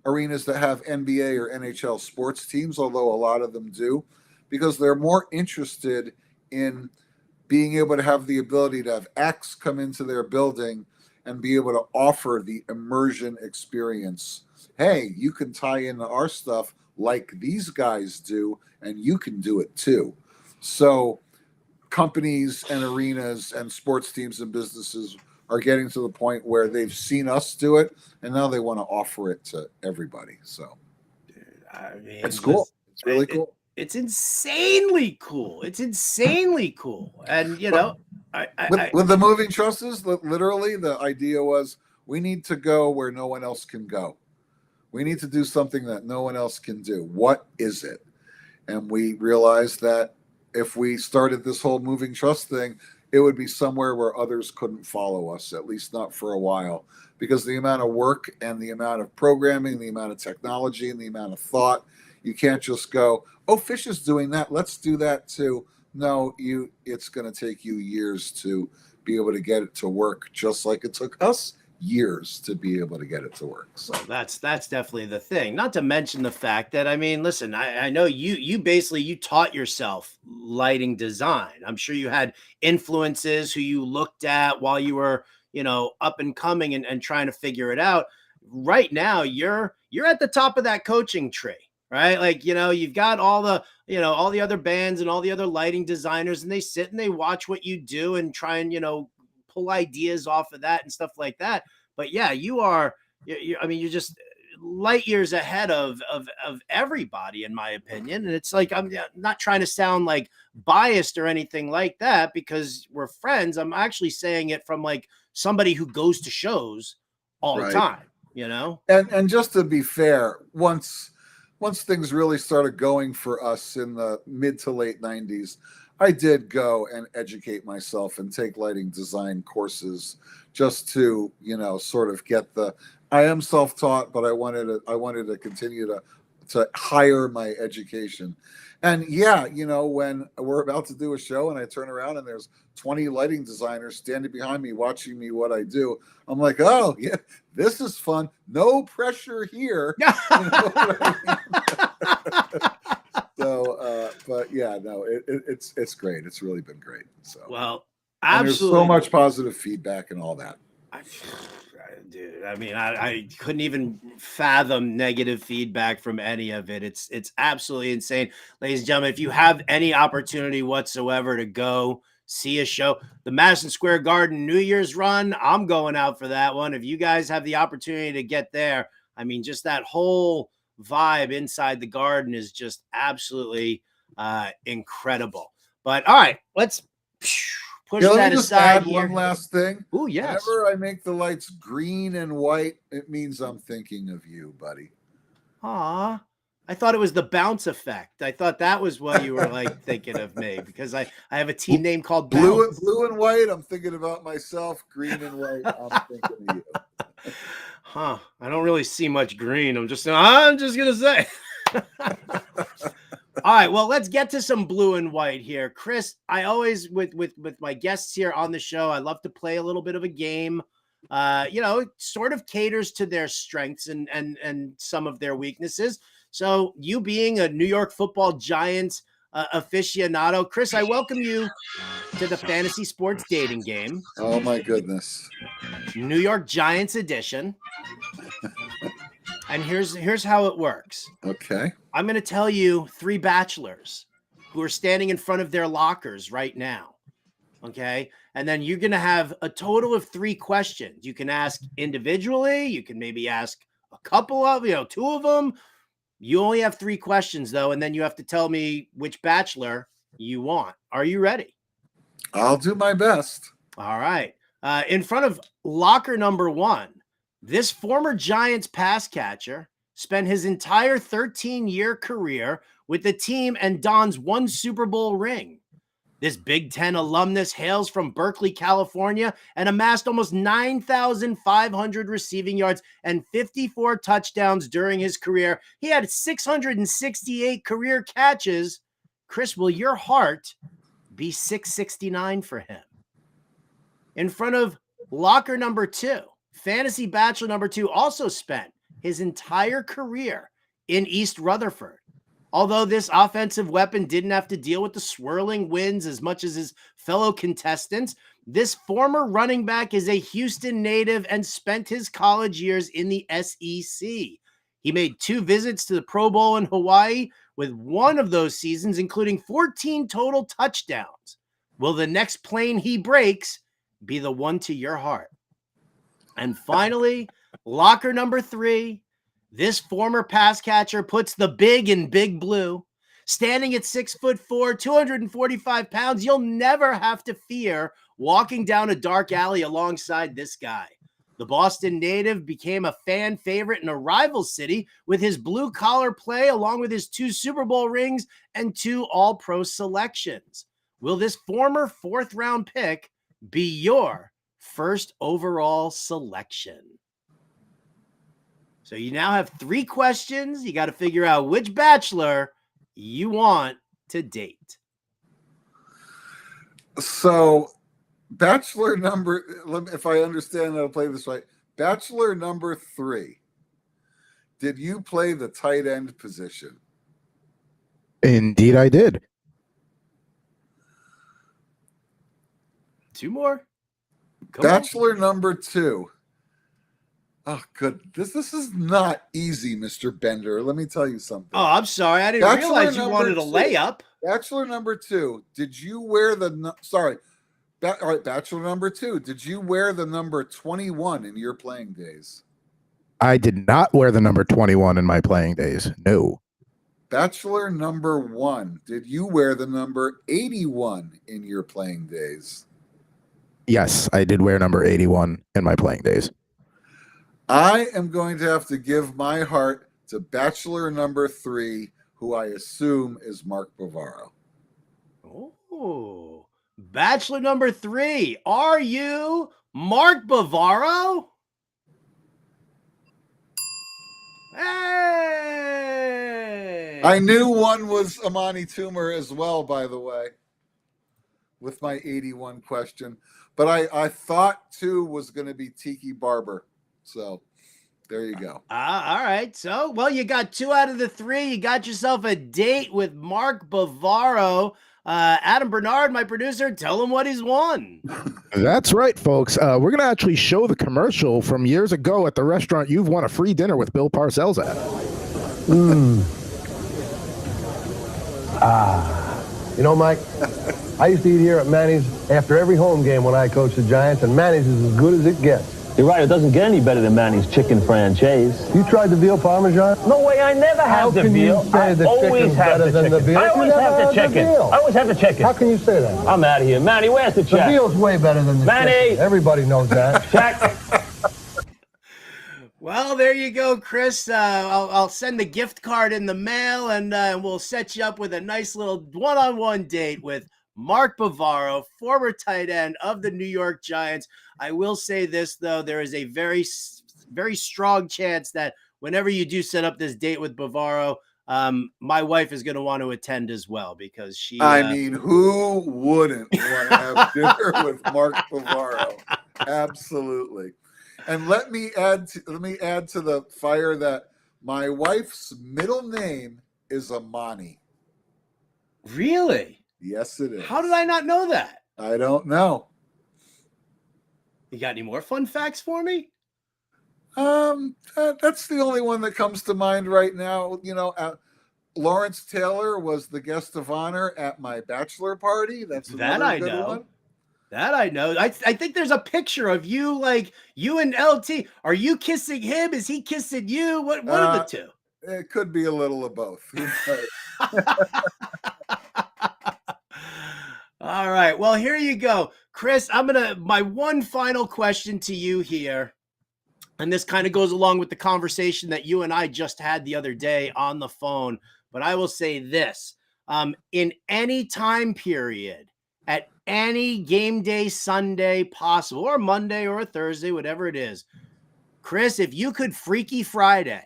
arenas that have NBA or NHL sports teams, although a lot of them do, because they're more interested in being able to have the ability to have X come into their building and be able to offer the immersion experience. Hey, you can tie into our stuff like these guys do, and you can do it too. So companies and arenas and sports teams and businesses are getting to the point where they've seen us do it, and now they want to offer it to everybody. So I mean, it's cool. It's really cool. It's insanely cool. It's insanely cool. And, you know, with the moving trusses, literally the idea was we need to go where no one else can go. We need to do something that no one else can do. What is it? And we realized that if we started this whole moving truss thing, it would be somewhere where others couldn't follow us, at least not for a while, because the amount of work and the amount of programming, the amount of technology and the amount of thought, you can't just go, oh, Phish is doing that, let's do that too. No, it's going to take you years to be able to get it to work, just like it took us years to be able to get it to work. So that's definitely the thing. Not to mention the fact that, I mean, listen, I know you basically, you taught yourself lighting design. I'm sure you had influences who you looked at while you were, you know, up and coming and trying to figure it out. Right now, you're at the top of that coaching tree, right? Like, you know, you've got all the, you know, all the other bands and all the other lighting designers, and they sit and they watch what you do and try and, you know, pull ideas off of that and stuff like that. But yeah, I mean, you're just light years ahead of everybody, in my opinion. And it's like, I'm not trying to sound like biased or anything like that because we're friends. I'm actually saying it from like somebody who goes to shows all the time, you know? And just to be fair, once things really started going for us in the mid to late 90s, I did go and educate myself and take lighting design courses just to, you know, sort of get I am self-taught, but I wanted to continue to hire my education. And yeah, you know, when we're about to do a show and I turn around and there's 20 lighting designers standing behind me watching me what I do, I'm like, oh yeah, this is fun. No pressure here. You know what I mean? So, but yeah, no, it's great. It's really been great. So, well, absolutely. There's so much positive feedback and all that. Dude, I mean, I couldn't even fathom negative feedback from any of it. It's absolutely insane. Ladies and gentlemen, if you have any opportunity whatsoever to go see a show, the Madison Square Garden New Year's run, I'm going out for that one. If you guys have the opportunity to get there, I mean, just that whole vibe inside the garden is just absolutely incredible. But all right, let's push that aside here. One last thing. Oh, yes. Whenever I make the lights green and white, it means I'm thinking of you, buddy. Aw. I thought it was the bounce effect. I thought that was what you were like thinking of me, because I have a team name called Bounce. Blue and white, I'm thinking about myself. Green and white, I'm thinking of you. Huh. I don't really see much green. I'm just gonna say. All right, well, let's get to some blue and white here. Chris, I always, with my guests here on the show, I love to play a little bit of a game. You know, it sort of caters to their strengths and some of their weaknesses. So you being a New York Football Giants aficionado, Chris, I welcome you to the fantasy sports dating game. Oh my goodness. New York Giants edition. And here's how it works. Okay. I'm going to tell you 3 bachelors who are standing in front of their lockers right now. Okay. And then you're going to have a total of 3 questions. You can ask individually. You can maybe ask a couple of, 2 of them. You only have 3 questions though. And then you have to tell me which bachelor you want. Are you ready? I'll do my best. All right. In front of locker number 1, this former Giants pass catcher spent his entire 13-year career with the team and dons 1 Super Bowl ring. This Big Ten alumnus hails from Berkeley, California, and amassed almost 9,500 receiving yards and 54 touchdowns during his career. He had 668 career catches. Chris, will your heart be 669 for him? In front of locker number 2, fantasy bachelor number 2 also spent his entire career in East Rutherford. Although this offensive weapon didn't have to deal with the swirling winds as much as his fellow contestants, this former running back is a Houston native and spent his college years in the SEC. He made 2 visits to the Pro Bowl in Hawaii, with one of those seasons including 14 total touchdowns. Will the next plane he breaks be the one to your heart? And finally, locker number 3, this former pass catcher puts the big in big blue. Standing at 6'4", 245 pounds, you'll never have to fear walking down a dark alley alongside this guy. The Boston native became a fan favorite in a rival city with his blue-collar play, along with his 2 Super Bowl rings and 2 All-Pro selections. Will this former 4th-round pick be your first overall selection? So you now have 3 questions. You got to figure out which bachelor you want to date. So, bachelor number, if I understand how to play this right, bachelor number 3, did you play the tight end position? Indeed, I did. 2 more. Bachelor number 2. Oh, good. This is not easy, Mr. Bender. Let me tell you something. Oh, I'm sorry. I didn't realize you wanted a layup. Bachelor number 2. Did you wear the all right, bachelor number 2. Did you wear the number 21 in your playing days? I did not wear the number 21 in my playing days. No. Bachelor number 1. Did you wear the number 81 in your playing days? Yes, I did wear number 81 in my playing days. I am going to have to give my heart to bachelor number 3, who I assume is Mark Bavaro. Oh, bachelor number 3. Are you Mark Bavaro? Hey! I knew one was Amani Toomer as well, by the way, with my 81 question. But I thought 2 was going to be Tiki Barber. So there you go. All right. So, well, you got 2 out of the 3. You got yourself a date with Mark Bavaro. Adam Bernard, my producer, tell him what he's won. That's right, folks. We're going to actually show the commercial from years ago at the restaurant you've won a free dinner with Bill Parcells at. You know, Mike, I used to eat here at Manny's after every home game when I coached the Giants, and Manny's is as good as it gets. You're right, it doesn't get any better than Manny's chicken franchise. You tried the veal parmesan? No way, I never have the veal. How can you say the chicken's better than the veal? I always have the chicken. I always have the chicken. How can you say that? I'm out of here. Manny, where's the The check? veal's way better than the Manny! chicken. Everybody knows that. Check. Well, there you go, Chris. I'll send the gift card in the mail, and we'll set you up with a nice little one-on-one date with Mark Bavaro, former tight end of the New York Giants. I will say this, though. There is a very, very strong chance that whenever you do set up this date with Bavaro, my wife is going to want to attend as well, because she... I mean, who wouldn't want to have dinner with Mark Bavaro? Absolutely. And let me add to the fire that my wife's middle name is Amani. Really? Yes, it is. How did I not know that? I don't know. You got any more fun facts for me? That's the only one that comes to mind right now. You know, Lawrence Taylor was the guest of honor at my bachelor party. That's that another I good know. one. That I know. I think there's a picture of you, like you and LT. Are you kissing him? Is he kissing you? What are the two? It could be a little of both. Who knows? All right. Well, here you go. Chris, my one final question to you here. And this kind of goes along with the conversation that you and I just had the other day on the phone. But I will say this, in any time period, at any game day Sunday possible, or Monday or a Thursday, whatever it is, Chris, if you could Freaky Friday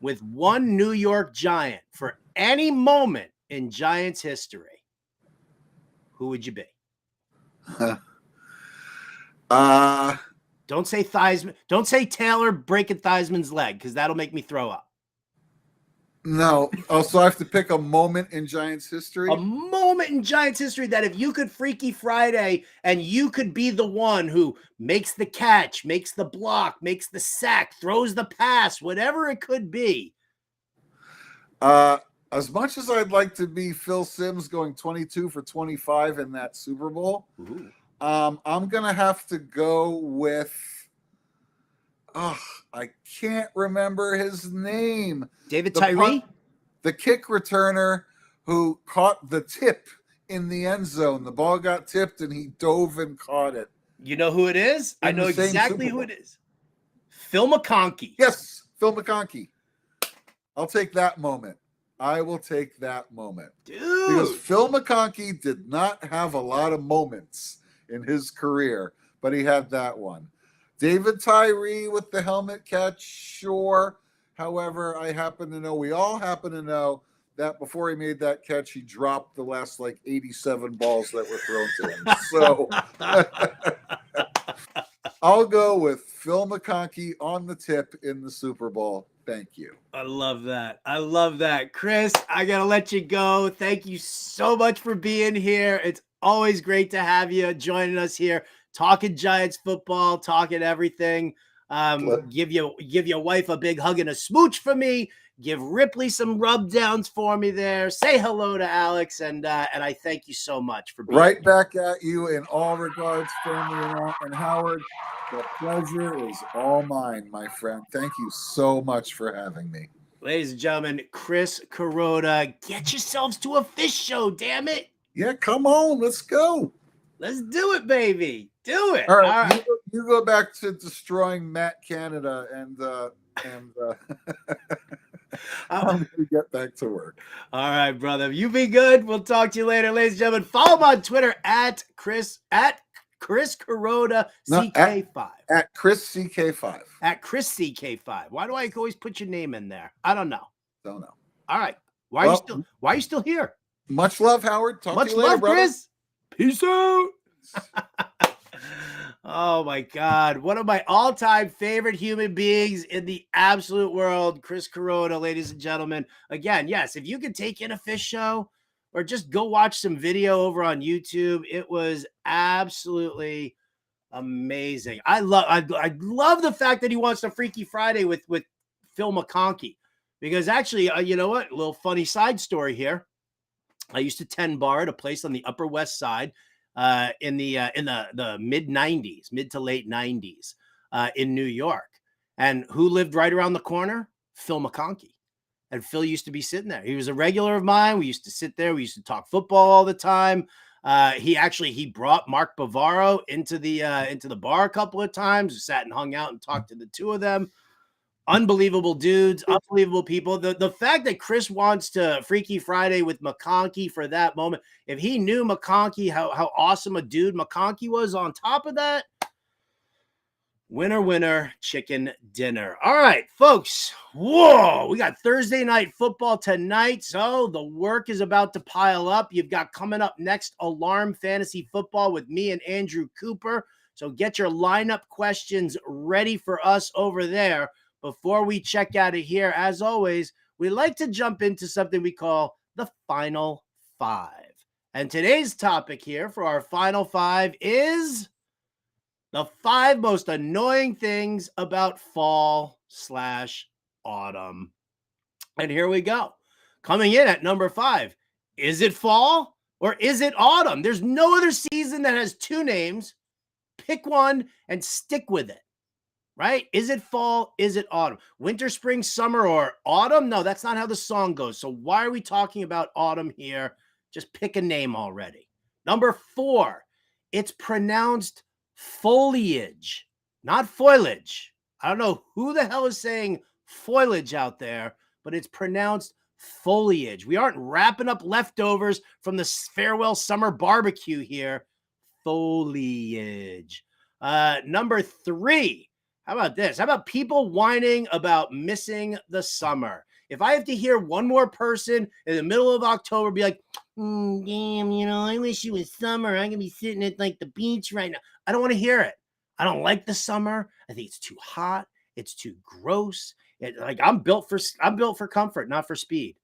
with one New York Giant for any moment in Giants history, who would you be? Don't say Theismann. Don't say Taylor breaking Theismann's leg, because that'll make me throw up. No. Oh, so I have to pick a moment in Giants history? A moment in Giants history that if you could Freaky Friday and you could be the one who makes the catch, makes the block, makes the sack, throws the pass, whatever it could be. As much as I'd like to be Phil Simms going 22 for 25 in that Super Bowl, I'm going to have to go with, I can't remember his name. David Tyree? The kick returner who caught the tip in the end zone. The ball got tipped and he dove and caught it. You know who it is? I know exactly who it is. Phil McConkey. Yes, Phil McConkey. I'll take that moment. I will take that moment. Dude. Because Phil McConkey did not have a lot of moments in his career, but he had that one. David Tyree with the helmet catch, sure. However, we all happen to know that before he made that catch, he dropped the last 87 balls that were thrown to him. So I'll go with Phil McConkey on the tip in the Super Bowl. Thank you. I love that. I love that. Chris, I got to let you go. Thank you so much for being here. It's always great to have you joining us here, talking Giants football, talking everything. Give your wife a big hug and a smooch for me. Give Ripley some rub downs for me there. Say hello to Alex, and I thank you so much for being right here. Back at you in all regards, family and Howard. The pleasure is all mine, my friend. Thank you so much for having me. Ladies and gentlemen, Chris Kuroda, get yourselves to a Phish show, damn it. Yeah, come on, let's go. Let's do it, baby. Do it. All right. You go back to destroying Matt Canada and I'm going to get back to work. All right, brother. You be good. We'll talk to you later, ladies and gentlemen. Follow him on Twitter at Chris Kuroda CK5. At Chris CK5. At Chris CK5. Why do I always put your name in there? I don't know. Don't know. All right. Why are you still here? Much love, Howard. Talk to you later, brother. Chris. Peace out. Oh my God. One of my all-time favorite human beings in the absolute world, Chris Kuroda, ladies and gentlemen. Again, yes, if you could take in a Phish show or just go watch some video over on YouTube, it was absolutely amazing. I love the fact that he wants to Freaky Friday with Phil McConkey, because actually, you know what? A little funny side story here. I used to tend bar at a place on the Upper West Side in the mid 90s, mid to late 90s in New York. And who lived right around the corner? Phil McConkey. And Phil used to be sitting there. He was a regular of mine. We used to sit there. We used to talk football all the time. He brought Mark Bavaro into the bar a couple of times. We sat and hung out and talked to the two of them. Unbelievable dudes, unbelievable people. The fact that Chris wants to Freaky Friday with McConkey for that moment, if he knew McConkey, how awesome a dude McConkey was on top of that, winner, winner, chicken dinner. All right, folks. Whoa, we got Thursday night football tonight, so the work is about to pile up. You've got coming up next Alarm Fantasy Football with me and Andrew Cooper. So get your lineup questions ready for us over there. Before we check out of here, as always, we like to jump into something we call the Final Five. And today's topic here for our Final Five is the 5 most annoying things about fall/autumn. And here we go. Coming in at number 5. Is it fall or is it autumn? There's no other season that has 2 names. Pick one and stick with it. Right? Is it fall? Is it autumn? Winter, spring, summer, or autumn? No, that's not how the song goes. So why are we talking about autumn here? Just pick a name already. Number 4, it's pronounced foliage, not foliage. I don't know who the hell is saying foliage out there, but it's pronounced foliage. We aren't wrapping up leftovers from the farewell summer barbecue here. Foliage. Number 3, how about this? How about people whining about missing the summer? If I have to hear one more person in the middle of October be like, damn, I wish it was summer. I can be sitting at like the beach right now. I don't want to hear it. I don't like the summer. I think it's too hot. It's too gross. I'm built for comfort, not for speed.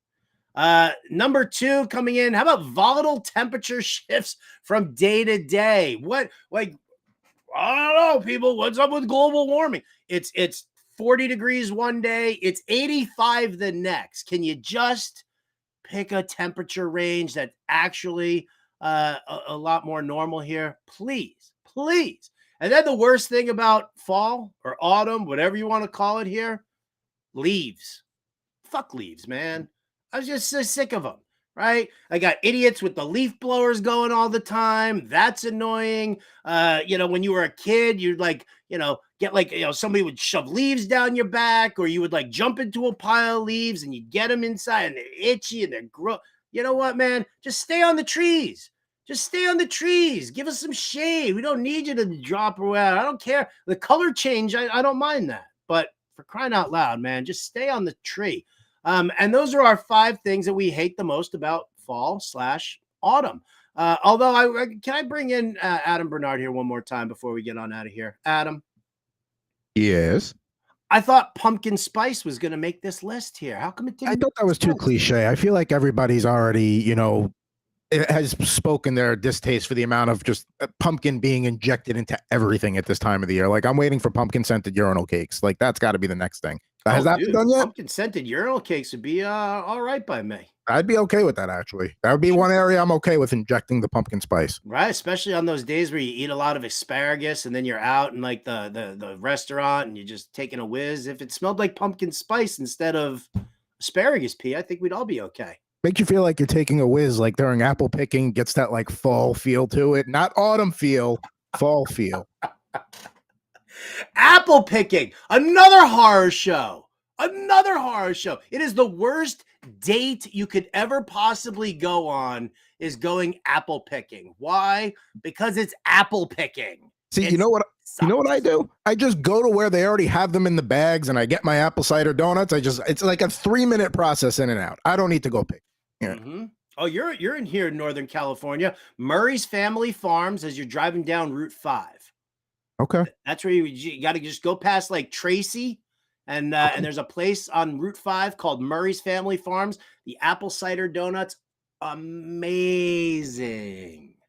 Number 2 coming in. How about volatile temperature shifts from day to day? I don't know, people. What's up with global warming? It's 40 degrees one day. It's 85 the next. Can you just pick a temperature range that's actually a lot more normal here? Please. And then the worst thing about fall or autumn, whatever you want to call it here, leaves. Fuck leaves, man. I was just so sick of them. Right? I got idiots with the leaf blowers going all the time. That's annoying. When you were a kid, you'd get somebody would shove leaves down your back, or you would like jump into a pile of leaves and you get them inside and they're itchy and they're gross. You know what, man? Just stay on the trees. Give us some shade. We don't need you to drop away. I don't care. The color change, I don't mind that. But for crying out loud, man, just stay on the tree. And those are our 5 things that we hate the most about fall/autumn. Although can I bring in Adam Bernard here one more time before we get on out of here? Adam. Yes. I thought pumpkin spice was going to make this list here. How come it didn't? I thought that was too cliche. I feel like everybody's already, has spoken their distaste for the amount of just pumpkin being injected into everything at this time of the year. Like, I'm waiting for pumpkin scented urinal cakes. Like, that's got to be the next thing. Has that been done yet? Pumpkin scented urinal cakes would be all right by me. I'd be okay with that, actually. That would be one area I'm okay with, injecting the pumpkin spice. Right, especially on those days where you eat a lot of asparagus and then you're out in like the restaurant and you're just taking a whiz. If it smelled like pumpkin spice instead of asparagus pea, I think we'd all be okay. Makes you feel like you're taking a whiz, like during apple picking, gets that like fall feel to it. Not autumn feel, fall feel. Apple picking, another horror show. It is the worst date you could ever possibly go on, is going apple picking. Why? Because it's apple picking. See, you know what I do? I just go to where they already have them in the bags and I get my apple cider donuts. It's like a 3-minute process in and out. I don't need to go pick. Yeah. Mm-hmm. Oh, you're in here in Northern California. Murray's Family Farms, as you're driving down Route 5. Okay. That's where you got to just go past like Tracy, and there's a place on Route 5 called Murray's Family Farms. The apple cider donuts, amazing.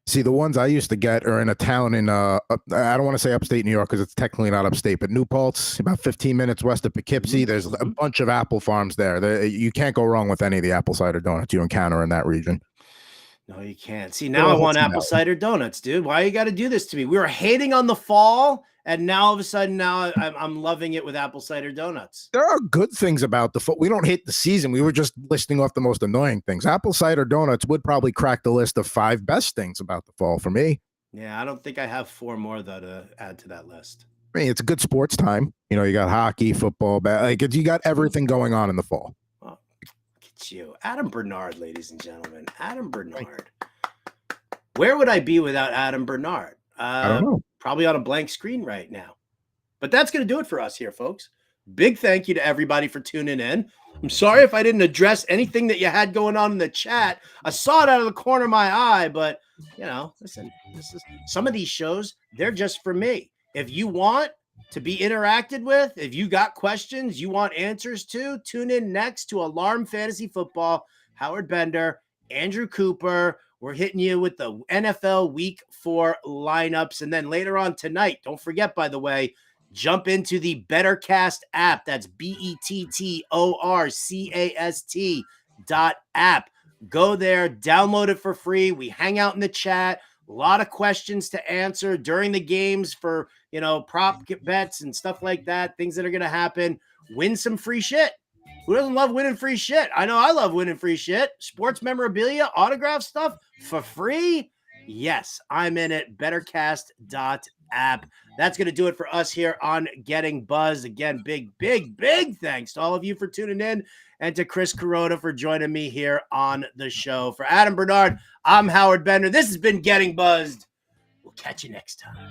See, the ones I used to get are in a town in I don't want to say upstate New York because it's technically not upstate, but New Paltz, about 15 minutes west of Poughkeepsie. There's a bunch of apple farms there. You can't go wrong with any of the apple cider donuts you encounter in that region. No, you can't. See, now I want apple cider donuts, dude. Why you got to do this to me? We were hating on the fall, and now all of a sudden, now I'm loving it with apple cider donuts. There are good things about the fall. We don't hate the season. We were just listing off the most annoying things. Apple cider donuts would probably crack the list of 5 best things about the fall for me. Yeah, I don't think I have 4 more though to add to that list. I mean, it's a good sports time. You got hockey, football, you got everything going on in the fall. Well, look at you. Adam Bernard, ladies and gentlemen. Adam Bernard. Where would I be without Adam Bernard? I don't know. Probably on a blank screen right now. But that's going to do it for us here, folks. Big thank you to everybody for tuning in. I'm sorry if I didn't address anything that you had going on in the chat. I saw it out of the corner of my eye, but, listen, some of these shows, they're just for me. If you want to be interacted with, if you got questions you want answers to, tune in next to Alarm Fantasy Football. Howard Bender, Andrew Cooper. We're hitting you with the NFL Week 4 lineups. And then later on tonight, don't forget, by the way, jump into the Bettercast app. That's BETTORCAST.app. Go there, download it for free. We hang out in the chat. A lot of questions to answer during the games for, prop bets and stuff like that, things that are going to happen. Win some free shit. Who doesn't love winning free shit? I know I love winning free shit. Sports memorabilia, autograph stuff for free. Yes, I'm in it. Bettercast.app. That's going to do it for us here on Getting Buzzed. Again, big thanks to all of you for tuning in and to Chris Kuroda for joining me here on the show. For Adam Bernard, I'm Howard Bender. This has been Getting Buzzed. We'll catch you next time.